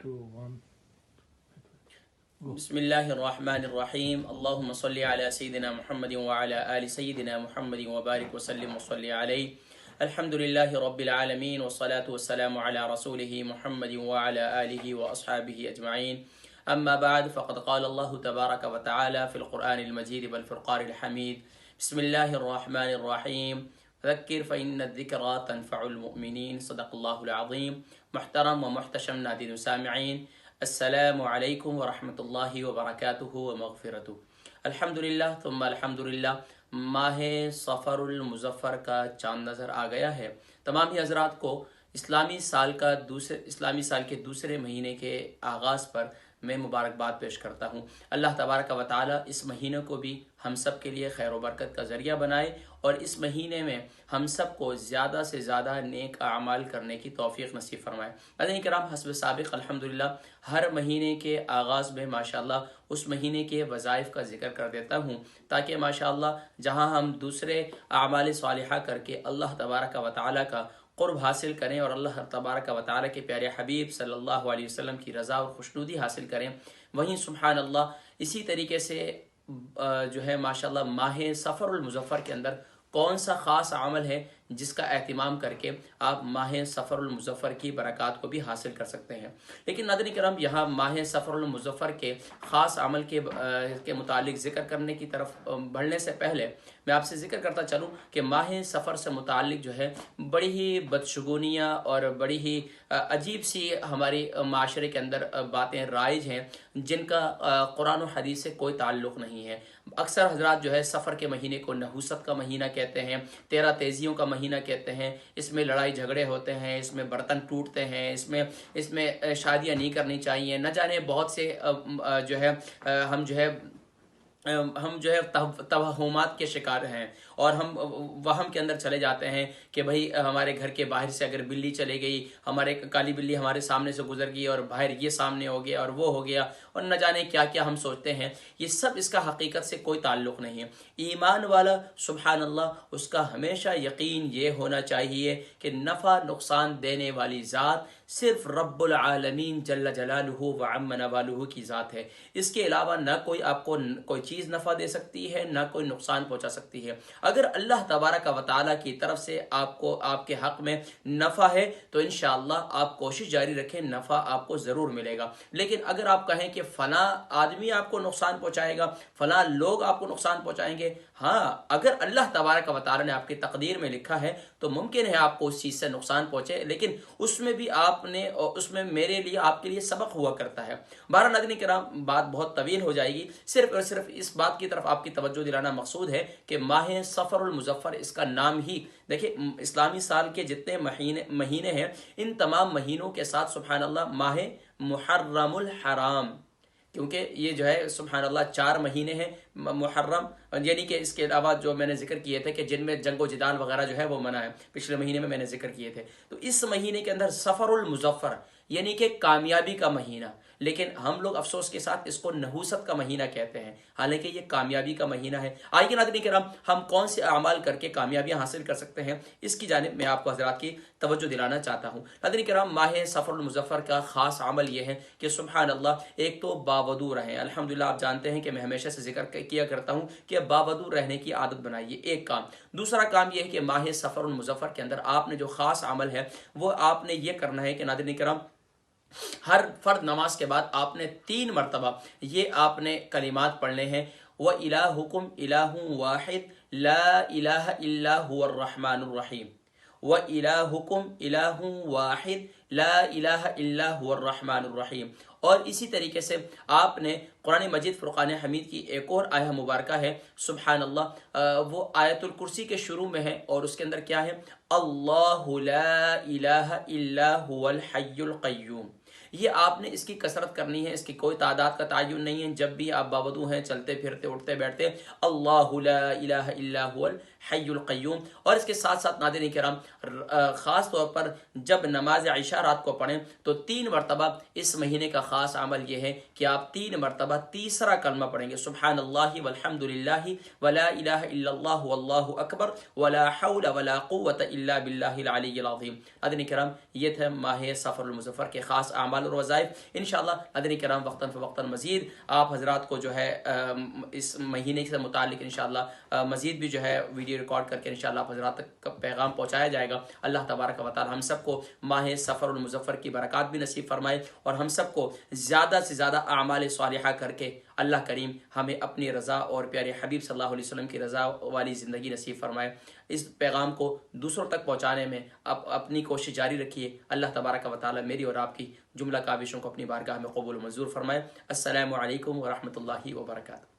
2, 1. بسم اللہ الرحمن الرحیم اللہم صلی علی سیدنا محمد وعلی آل سیدنا محمد وبارک وسلم وصلی علیہ الحمدللہ رب العالمین والصلاة والسلام علی رسولہ محمد وعلی آلہ واصحابہ اجمعین اما بعد فقد قال اللہ تبارک وتعالی فی القرآن المجید والفرقان الحمید بسم اللہ الرحمن الرحیم ذکر فإن الذکرى تنفع المؤمنین صدق اللہ العظیم. محترم و محتشم ناظرین سامعین، السلام علیکم ورحمۃ اللہ وبرکاتہ ومغفرتہ. الحمدللہ ثم الحمدللہ، ماہ صفر المظفر کا چاند نظر آ گیا ہے. تمام ہی حضرات کو اسلامی سال کے دوسرے مہینے کے آغاز پر میں مبارکباد پیش کرتا ہوں. اللہ تبارک و تعالی اس مہینے کو بھی ہم سب کے لیے خیر و برکت کا ذریعہ بنائے اور اس مہینے میں ہم سب کو زیادہ سے زیادہ نیک اعمال کرنے کی توفیق نصیب فرمائے. ناظرین کرام، حسب سابق الحمدللہ ہر مہینے کے آغاز میں ماشاءاللہ اس مہینے کے وظائف کا ذکر کر دیتا ہوں تاکہ ماشاءاللہ جہاں ہم دوسرے اعمال صالحہ کر کے اللہ تبارک و تعالی کا قرب حاصل کریں اور اللہ تبارک و تعالی کے پیارے حبیب صلی اللہ علیہ وسلم کی رضا اور خوشنودی حاصل کریں، وہیں سبحان اللہ اسی طریقے سے جو ہے ماشاءاللہ ماہ صفر المظفر کے اندر کون سا خاص عمل ہے جس کا اہتمام کر کے آپ ماہ صفر المظفر کی برکات کو بھی حاصل کر سکتے ہیں. لیکن ناظرین کرام، یہاں ماہ صفر المظفر کے خاص عمل کے متعلق ذکر کرنے کی طرف بڑھنے سے پہلے میں آپ سے ذکر کرتا چلوں کہ ماہ صفر سے متعلق جو ہے بڑی ہی بدشگونیاں اور بڑی ہی عجیب سی ہماری معاشرے کے اندر باتیں رائج ہیں جن کا قرآن و حدیث سے کوئی تعلق نہیں ہے. اکثر حضرات جو ہے سفر کے مہینے کو نحوست کا مہینہ کہتے ہیں، 13 تیزیوں کا مہینہ کہتے ہیں، اس میں لڑائی جھگڑے ہوتے ہیں، اس میں برتن ٹوٹتے ہیں، اس میں شادیاں نہیں کرنی چاہیے، نہ جانے بہت سے جو ہے ہم جو ہے توہمات کے شکار ہیں اور ہم وہم کے اندر چلے جاتے ہیں کہ بھئی ہمارے گھر کے باہر سے اگر بلی چلے گئی، ہمارے کالی بلی ہمارے سامنے سے گزر گئی اور باہر یہ سامنے ہو گیا اور وہ ہو گیا اور نہ جانے کیا کیا ہم سوچتے ہیں. یہ سب اس کا حقیقت سے کوئی تعلق نہیں ہے. ایمان والا سبحان اللہ اس کا ہمیشہ یقین یہ ہونا چاہیے کہ نفع نقصان دینے والی ذات صرف رب العالمین جل جلالہ و عم نوالہ کی ذات ہے. اس کے علاوہ نہ کوئی آپ کو کوئی چیز نفع دے سکتی ہے، نہ کوئی نقصان پہنچا سکتی ہے. اگر اللہ تبارک و تعالی کی طرف سے آپ کے حق میں نفع ہے تو انشاءاللہ آپ کوشش جاری رکھیں، نفع آپ کو ضرور ملے گا. لیکن اگر آپ کہیں کہ فلاں آدمی آپ کو نقصان پہنچائے گا، فلاں لوگ آپ کو نقصان پہنچائیں گے، ہاں اگر اللہ تبارک و تعالی نے آپ کی تقدیر میں لکھا ہے تو ممکن ہے آپ کو اس چیز سے نقصان پہنچے، لیکن اس میں بھی اس میں میرے لیے آپ کے لیے سبق ہوا کرتا ہے. بہرحال ناظرین کرام، بات بہت طویل ہو جائے گی، صرف اور صرف اس بات کی طرف آپ کی توجہ دلانا مقصود ہے کہ ماہ صفر المظفر، اس کا نام ہی دیکھیں، اسلامی سال کے جتنے مہینے ہیں ان تمام مہینوں کے ساتھ سبحان اللہ ماہ محرم الحرام، کیونکہ یہ جو ہے سبحان اللہ 4 مہینے ہیں محرم، یعنی کہ اس کے علاوہ جو میں نے ذکر کیے تھے کہ جن میں جنگ و جدال وغیرہ جو ہے وہ منع ہے، پچھلے مہینے میں نے ذکر کیے تھے. تو اس مہینے کے اندر صفر المظفر یعنی کہ کامیابی کا مہینہ، لیکن ہم لوگ افسوس کے ساتھ اس کو نحوست کا مہینہ کہتے ہیں، حالانکہ یہ کامیابی کا مہینہ ہے. آئیے ناظرین کرام، ہم کون سے اعمال کر کے کامیابیاں حاصل کر سکتے ہیں اس کی جانب میں آپ کو حضرات کی توجہ دلانا چاہتا ہوں. ناظرین کرام، ماہ صفر المظفر کا خاص عمل یہ ہے کہ سبحان اللہ ایک تو باوضو رہیں. الحمدللہ آپ جانتے ہیں کہ میں ہمیشہ سے ذکر کیا کرتا ہوں کہ باوضو رہنے کی عادت بنائیے، ایک کام. دوسرا کام یہ ہے کہ ماہ صفر المظفر کے اندر آپ نے جو خاص عمل ہے وہ آپ نے یہ کرنا ہے کہ ناظرین کرام ہر فرض نماز کے بعد آپ نے 3 مرتبہ یہ آپ نے کلمات پڑھنے ہیں: وَإِلَٰهُكُمْ إِلَٰهٌ وَاحِدٌ لَا إِلَٰهَ إِلَّا هُوَ الرَّحْمَٰنُ الرَّحِيمُ. وَإِلَٰهُكُمْ إِلَٰهٌ وَاحِدٌ لَا إِلَٰهَ إِلَّا هُوَ الرَّحْمَٰنُ الرَّحِيمُ. اور اسی طریقے سے آپ نے قرآن مجید فرقان حمید کی ایک اور آیہ مبارکہ ہے سبحان اللہ، وہ آیت الکرسی کے شروع میں ہے اور اس کے اندر کیا ہے؟ اللہ لا الہ الا هو الحی القیوم. یہ آپ نے اس کی کثرت کرنی ہے، اس کی کوئی تعداد کا تعین نہیں ہے. جب بھی آپ باوضو ہیں، چلتے پھرتے اٹھتے بیٹھتے، اللہ لا الہ الا هو حی القیوم۔ اور اس کے ساتھ ساتھ ناظرین کرام خاص طور پر جب نماز عشاء رات کو پڑھیں تو 3 مرتبہ اس مہینے کا خاص عمل یہ ہے کہ آپ 3 مرتبہ تیسرا کلمہ پڑھیں گے، سبحان اللہ والحمد للہ ولا الہ الا اللہ واللہ اکبر ولا حول ولا قوت الا باللہ العلی العظیم۔ ناظرین کرام یہ تھے ماہ سفر المظفر کے خاص اعمال اور وظائف۔ انشاءاللہ ناظرین کرام وقتاً فوقتاً مزید آپ حضرات کو جو ہے اس مہینے سے متعلق انشاءاللہ مزید بھی جو ہے ویڈیو ریکارڈ کر کے انشاءاللہ آپ حضرات تک پیغام پہنچایا جائے گا۔ اللہ تبارک و تعالی ہم سب کو ماہ سفر المظفر کی برکات بھی نصیب فرمائے اور ہم سب کو زیادہ سے زیادہ اعمال صالحہ کر کے اللہ کریم ہمیں اپنی رضا اور پیارے حبیب صلی اللہ علیہ وسلم کی رضا والی زندگی نصیب فرمائے۔ اس پیغام کو دوسروں تک پہنچانے میں اپنی کوشش جاری رکھیے۔ اللہ تبارک و تعالی میری اور آپ کی جملہ کاوشوں کو اپنی بارگاہ میں قبول و منظور فرمائے۔ السلام علیکم ورحمۃ اللہ وبرکاتہ۔